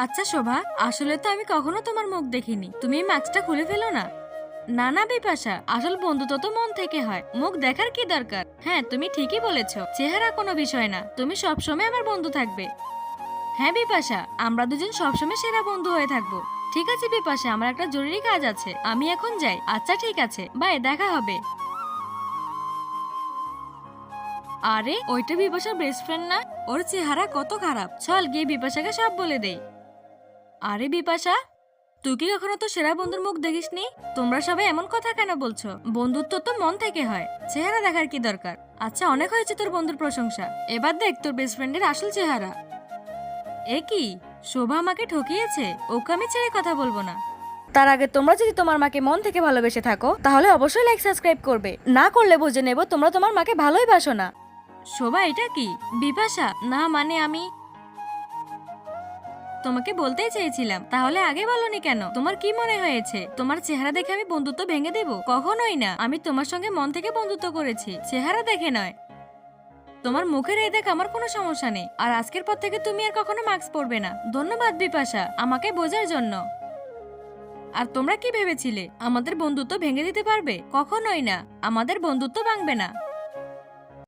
আচ্ছা শোভা, আসলে তো আমি কখনো তোমার মুখ দেখিনি, তুমি এই মাস্কটা খুলে ফেলো না। না না বিপাশা, আসল বন্ধুত্ব তো মন থেকে হয়, মুখ দেখার কি দরকার। হ্যাঁ তুমি ঠিকই বলেছো, চেহারা কোনো বিষয় না, তুমি সবসময় আমার বন্ধু থাকবে। হ্যাঁ বিপাশা, আমরা দুজন সবসময় সেরা বন্ধু হয়ে থাকবো। ঠিক আছে বিপাশা, আমার একটা জরুরি কাজ আছে, আমি এখন যাই। আচ্ছা ঠিক আছে, বাই, দেখা হবে। আরে ওইটা বিপাশার বেস্ট ফ্রেন্ড না? ওর চেহারা কত খারাপ, চল গিয়ে বিপাশাকে সব বলে দেই। আরে বিপাশা, তুই কি কখনো তো সেরা বন্ধুর মুখ দেখিসনি? তোমরা সবাই এমন কথা কেন বলছো? বন্ধুত্ব তো মন থেকে হয়, চেহারা দেখার কি দরকার? আচ্ছা অনেক হয়েছে তোর বন্ধুর প্রশংসা, এবার দেখ তোর বেস্ট ফ্রেন্ডের আসল চেহারা। এ কি, শোভা আমাকে ঠকিয়েছে, ওকে আমি ছেড়ে কথা বলবো না। তার আগে তোমরা যদি তোমার মাকে মন থেকে ভালোবেসে থাকো তাহলে অবশ্যই লাইক সাবস্ক্রাইব করবে, না করলে বুঝে নেব তোমরা তোমার মাকে ভালোই বাসো না। শোভা এটা কি? বিপাশা না মানে আমি তোমাকে বলতেই চেয়েছিলাম, তাহলে আগে বলনি কেন? তোমার কি মনে হয়েছে তোমার চেহারা দেখে আমি বন্ধুত্ব ভেঙে দেব? কখনোই না, আমি তোমার সঙ্গে মন থেকে বন্ধুত্ব করেছি, চেহারা দেখে নয়। তোমার মুখের এই দেখ আমার কোনো সমস্যা নেই, আর আজকের পর থেকে তুমি আর কখনো মাস্ক পরবে না। ধন্যবাদ বিপাশা আমাকে বোঝার জন্য। আর তোমরা কি ভেবেছিলে আমাদের বন্ধুত্ব ভেঙে দিতে পারবে? কখনোই না, আমাদের বন্ধুত্ব ভাঙবে না।